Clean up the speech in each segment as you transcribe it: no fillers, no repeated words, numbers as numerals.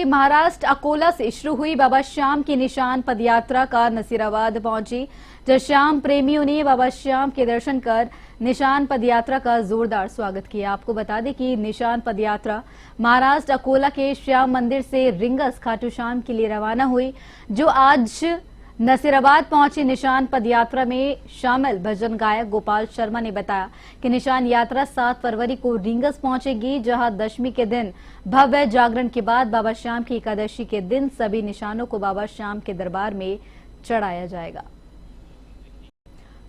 महाराष्ट्र अकोला से शुरू हुई बाबा श्याम की निशान पदयात्रा का नसीराबाद पहुंची, जहां श्याम प्रेमियों ने बाबा श्याम के दर्शन कर निशान पदयात्रा का जोरदार स्वागत किया। आपको बता दें कि निशान पदयात्रा महाराष्ट्र अकोला के श्याम मंदिर से रिंगस खाटू श्याम के लिए रवाना हुई, जो आज नसीराबाद पहुंची। निशान पदयात्रा में शामिल भजन गायक गोपाल शर्मा ने बताया कि निशान यात्रा 7 फरवरी को रिंगस पहुंचेगी, जहां दशमी के दिन भव्य जागरण के बाद बाबा श्याम की एकादशी के दिन सभी निशानों को बाबा श्याम के दरबार में चढ़ाया जाएगा।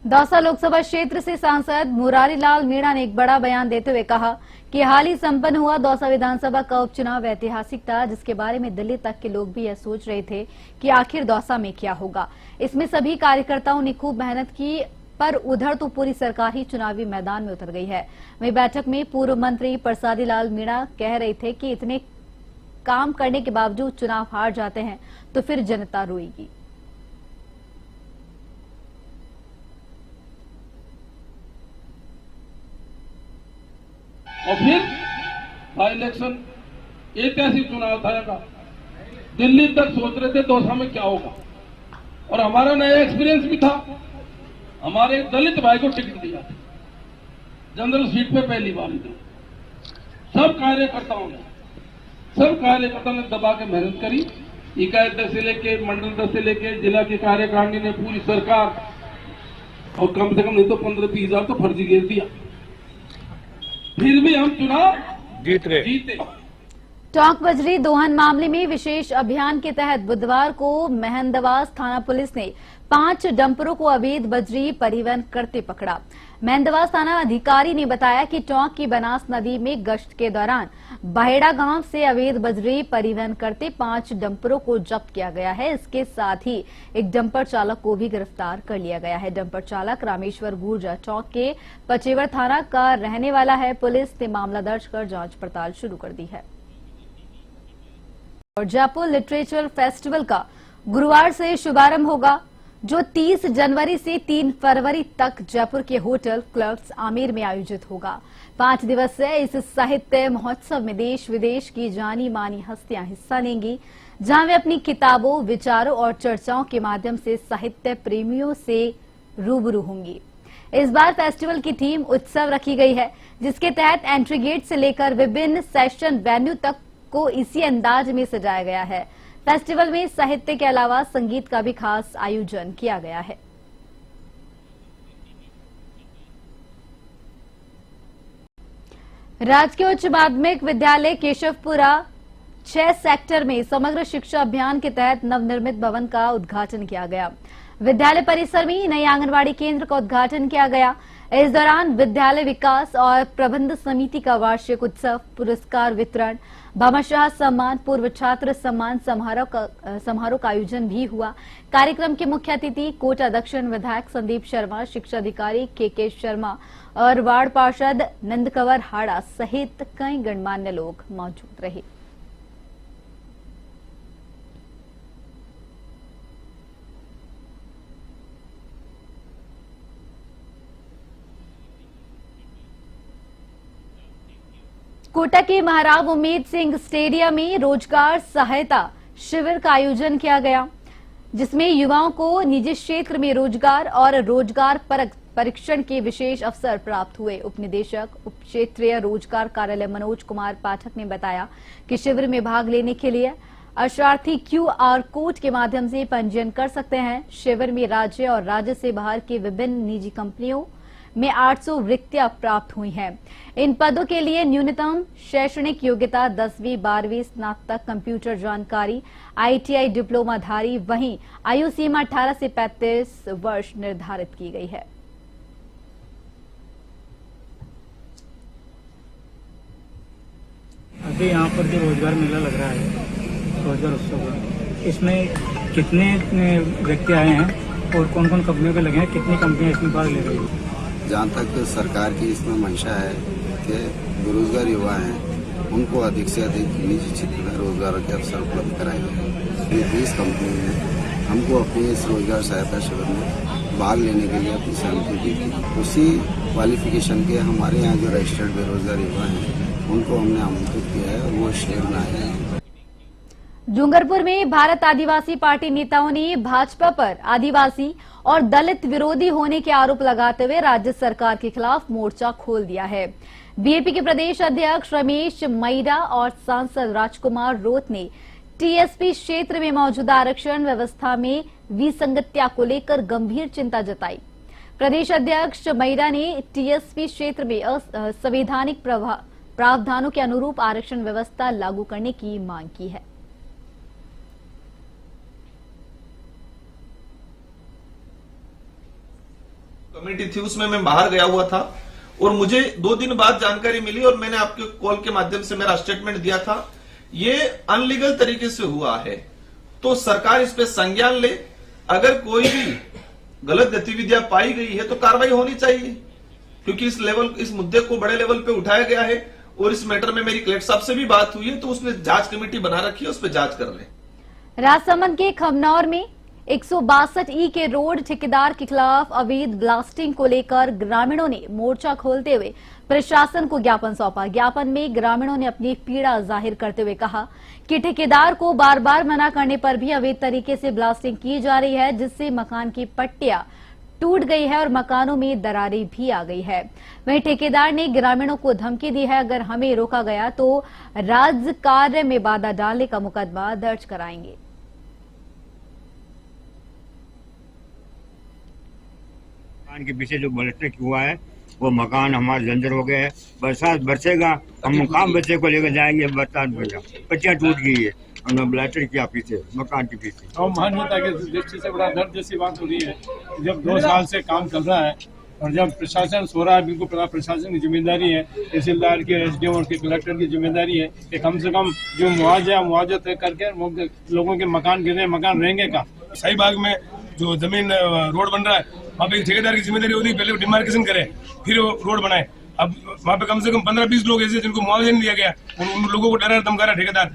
दौसा लोकसभा क्षेत्र से सांसद मुरारीलाल मीणा ने एक बड़ा बयान देते हुए कहा कि हाल ही संपन्न हुआ दौसा विधानसभा का उपचुनाव ऐतिहासिक था, जिसके बारे में दिल्ली तक के लोग भी यह सोच रहे थे कि आखिर दौसा में क्या होगा। इसमें सभी कार्यकर्ताओं ने खूब मेहनत की, पर उधर तो पूरी सरकार ही चुनावी मैदान में उतर गई है। वहीं बैठक में पूर्व मंत्री प्रसादी लाल मीणा कह रहे थे कि इतने काम करने के बावजूद चुनाव हार जाते हैं तो फिर जनता रोएगी। और फिर बाई इलेक्शन ऐतिहासिक चुनाव था का दिल्ली तक सोच रहे थे दौसा में क्या होगा, और हमारा नया एक्सपीरियंस भी था। हमारे एक दलित भाई को टिकट दिया था जनरल सीट पे पहली बार दी। सब कार्यकर्ताओं ने दबा के मेहनत करी। इकाई दल से लेके मंडल दल से लेके जिला की कार्यकारिणी ने, पूरी सरकार, और कम से कम नहीं तो 15-20 हजार तो फर्जी घेर दिया, फिर भी हम चुनाव जीते। टोंक बजरी दोहन मामले में विशेष अभियान के तहत बुधवार को मेहंदवास थाना पुलिस ने 5 डंपरों को अवैध बजरी परिवहन करते पकड़ा। मेहंदवास थाना अधिकारी ने बताया कि टोंक की बनास नदी में गश्त के दौरान बाहेड़ा गांव से अवैध बजरी परिवहन करते 5 डंपरों को जब्त किया गया है। इसके साथ ही एक डंपर चालक को भी गिरफ्तार कर लिया गया है। डंपर चालक रामेश्वर गुर्जर टोंक के पचेवर थाना का रहने वाला है। पुलिस ने मामला दर्ज कर जांच पड़ताल शुरू कर दी है। और जयपुर लिटरेचर फेस्टिवल का गुरुवार से शुभारंभ होगा, जो 30 जनवरी से 3 फरवरी तक जयपुर के होटल क्लब्स आमेर में आयोजित होगा। 5 दिवसीय इस साहित्य महोत्सव में देश विदेश की जानी मानी हस्तियां हिस्सा लेंगी, जहां वे अपनी किताबों, विचारों और चर्चाओं के माध्यम से साहित्य प्रेमियों से रूबरू होंगी। इस बार फेस्टिवल की थीम उत्सव रखी गई है, जिसके तहत एंट्री गेट से लेकर विभिन्न सेशन वेन्यू तक को इसी अंदाज में सजाया गया है। फेस्टिवल में साहित्य के अलावा संगीत का भी खास आयोजन किया गया है। राजकीय उच्च माध्यमिक विद्यालय केशवपुरा 6 सेक्टर में समग्र शिक्षा अभियान के तहत नवनिर्मित भवन का उद्घाटन किया गया। विद्यालय परिसर में नई आंगनबाड़ी केंद्र का उद्घाटन किया गया। इस दौरान विद्यालय विकास और प्रबंध समिति का वार्षिक उत्सव, पुरस्कार वितरण, भामाशाह सम्मान, पूर्व छात्र सम्मान समारोह का आयोजन भी हुआ। कार्यक्रम के मुख्य अतिथि कोटा दक्षिण विधायक संदीप शर्मा, शिक्षा अधिकारी के शर्मा और वार्ड पार्षद नंदकंवर हाड़ा सहित कई गणमान्य लोग मौजूद रहे। कोटा के महाराव उम्मेद सिंह स्टेडियम में रोजगार सहायता शिविर का आयोजन किया गया, जिसमें युवाओं को निजी क्षेत्र में रोजगार और रोजगार परीक्षण के विशेष अवसर प्राप्त हुए। उप निदेशक उप क्षेत्रीय रोजगार कार्यालय मनोज कुमार पाठक ने बताया कि शिविर में भाग लेने के लिए अशार्थी QR कोड के माध्यम से पंजीयन कर सकते हैं। शिविर में राज्य और राज्य से बाहर की विभिन्न निजी कंपनियों में 800 रिक्तियां प्राप्त हुई हैं। इन पदों के लिए न्यूनतम शैक्षणिक योग्यता 10वीं 12वीं स्नातक कंप्यूटर जानकारी ITI डिप्लोमाधारी, वहीं आयु सीमा 18 से 35 वर्ष निर्धारित की गई है। अभी यहाँ पर जो रोजगार मेला लग रहा है, रोजगार उत्सव का, इसमें कितने व्यक्ति आए हैं और कौन कौन कंपनियों के लगे हैं, कितनी कंपनियां इसमें भाग ले रही हैं? जहाँ तक सरकार की इसमें मंशा है कि बेरोजगार युवा हैं, उनको अधिक से अधिक निजी क्षेत्र में रोजगार के अवसर उपलब्ध कराए गए। 20 कंपनी ने हमको अपने इस रोजगार सहायता शिविर में भाग लेने के लिए अपनी सहमति दी थी। उसी क्वालिफिकेशन के हमारे यहाँ जो रजिस्टर्ड बेरोजगार युवा हैं, उनको हमने आमंत्रित किया है और वो शिविर में आए हैं। डूंगरपुर में भारत आदिवासी पार्टी नेताओं ने भाजपा पर आदिवासी और दलित विरोधी होने के आरोप लगाते हुए राज्य सरकार के खिलाफ मोर्चा खोल दिया है। बीएपी के प्रदेश अध्यक्ष रमेश मैरा और सांसद राजकुमार रोत ने टीएसपी क्षेत्र में मौजूदा आरक्षण व्यवस्था में विसंगतियां को लेकर गंभीर चिंता जताई। प्रदेश अध्यक्ष मैरा ने टीएसपी क्षेत्र में असंवैधानिक प्रावधानों के अनुरूप आरक्षण व्यवस्था लागू करने की मांग की है। कमेटी थी उसमें मैं बाहर गया हुआ था और मुझे 2 दिन बाद जानकारी मिली और मैंने आपके कॉल के माध्यम से मेरा स्टेटमेंट दिया था। ये अनलीगल तरीके से हुआ है तो सरकार इस पे संज्ञान ले। अगर कोई भी गलत गतिविधियां पाई गई है तो कार्रवाई होनी चाहिए, क्योंकि इस मुद्दे को बड़े लेवल पे उठाया गया है और इस मैटर में मेरी कलेक्टर साहब से भी बात हुई है, तो उसने जांच कमेटी बना रखी है, उस पर जांच कर ले। राजसमंद के खमनौर में 162 के रोड ठेकेदार के खिलाफ अवैध ब्लास्टिंग को लेकर ग्रामीणों ने मोर्चा खोलते हुए प्रशासन को ज्ञापन सौंपा। ज्ञापन में ग्रामीणों ने अपनी पीड़ा जाहिर करते हुए कहा कि ठेकेदार को बार बार मना करने पर भी अवैध तरीके से ब्लास्टिंग की जा रही है, जिससे मकान की पट्टियां टूट गई है और मकानों में दरारें भी आ गई है। वहीं ठेकेदार ने ग्रामीणों को धमकी दी है, अगर हमें रोका गया तो राज कार्य में बाधा डालने का मुकदमा दर्ज कराएंगे। मकान के पीछे जो ब्लास्टिंग हुआ है वो मकान हमारा जंजर हो गया है। बरसात बरसेगा हम मुकाम बच्चे को लेकर जाएंगे, बरसात बचा पट्टियां टूट गई है और ब्लास्टिंग किया पीछे मकान के पीछे। और मान्यता के दृष्टि से बड़ा दर्द जैसी बात हो रही है। जब 2 साल से काम चल रहा है और जब प्रशासन सो रहा है, बिल्कुल प्रशासन की जिम्मेदारी है, तहसीलदार की, एसडीएम और कलेक्टर की जिम्मेदारी है कि कम से कम जो मुआवजा तय करके लोगों के मकान गिरे, मकान रहेंगे का। शाही बाग में जो जमीन रोड बन रहा है वहाँ पे ठेकेदार की जिम्मेदारी होती है, पहले डिमार्केशन करे फिर वो रोड बनाए। अब वहाँ पे कम से कम 15-20 लोग ऐसे जिनको मुआवजा नहीं दिया गया, उन लोगों को डरा धमका रहा ठेकेदार।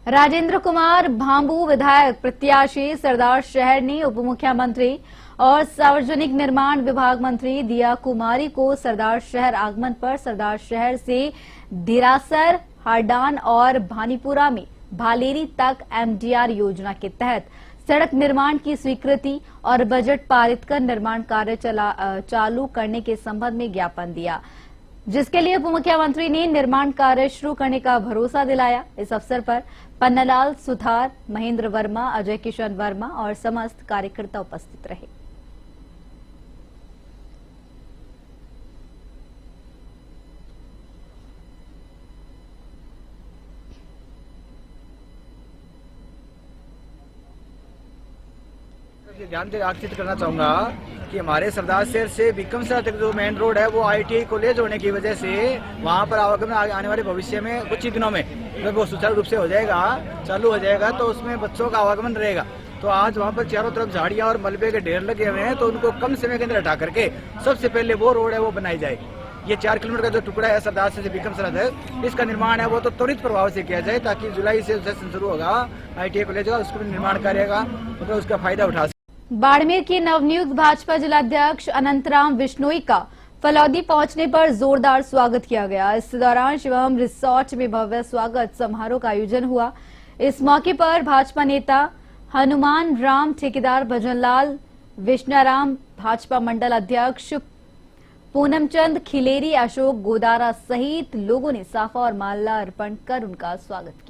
राजेंद्र कुमार भांबू विधायक प्रत्याशी सरदार शहर ने उप मुख्यमंत्री और सार्वजनिक निर्माण विभाग मंत्री दिया कुमारी को सरदार शहर आगमन पर सरदार शहर से दिरासर, हारडान और भानीपुरा में भालेरी तक एमडीआर योजना के तहत सड़क निर्माण की स्वीकृति और बजट पारित कर निर्माण कार्य चालू करने के संबंध में ज्ञापन दिया, जिसके लिए उप मुख्यमंत्री ने निर्माण कार्य शुरू करने का भरोसा दिलाया। इस अवसर पर पन्नालाल सुथार, महेंद्र वर्मा, अजय किशन वर्मा और समस्त कार्यकर्ता उपस्थित रहे। ध्यान से आकर्षित करना चाहूंगा कि हमारे सरदार शहर से बिक्रमसरा तक जो मेन रोड है वो आईटीआई कॉलेज होने की वजह से वहाँ पर आवागमन आने वाले भविष्य में कुछ ही दिनों में जब वो सुचारू रूप से हो जाएगा, चालू हो जाएगा, तो उसमें बच्चों का आवागमन रहेगा। तो आज वहाँ पर चारों तरफ झाड़ियाँ और मलबे के ढेर लगे हुए हैं, तो उनको कम समय के अंदर हटा करके सबसे पहले वो रोड है वो बनाई जाएगी। ये 4 किलोमीटर का जो टुकड़ा है सरदार से बिक्रमसरा तक, इसका निर्माण है वो तो त्वरित प्रभाव से किया जाए, ताकि जुलाई से सेशन शुरू होगा आईटीआई कॉलेज का, उसको भी निर्माण करेगा, मतलब उसका फायदा उठा। बाड़मेर के नवनियुक्त भाजपा जिलाध्यक्ष अनंतराम बिश्नोई का फलौदी पहुंचने पर जोरदार स्वागत किया गया। इस दौरान शिवम रिसोर्ट में भव्य स्वागत समारोह का आयोजन हुआ। इस मौके पर भाजपा नेता हनुमान राम ठेकेदार, भजनलाल विष्णाराम, भाजपा मंडल अध्यक्ष पूनमचंद खिलेरी, अशोक गोदारा सहित लोगों ने साफा और माला अर्पण कर उनका स्वागत किया।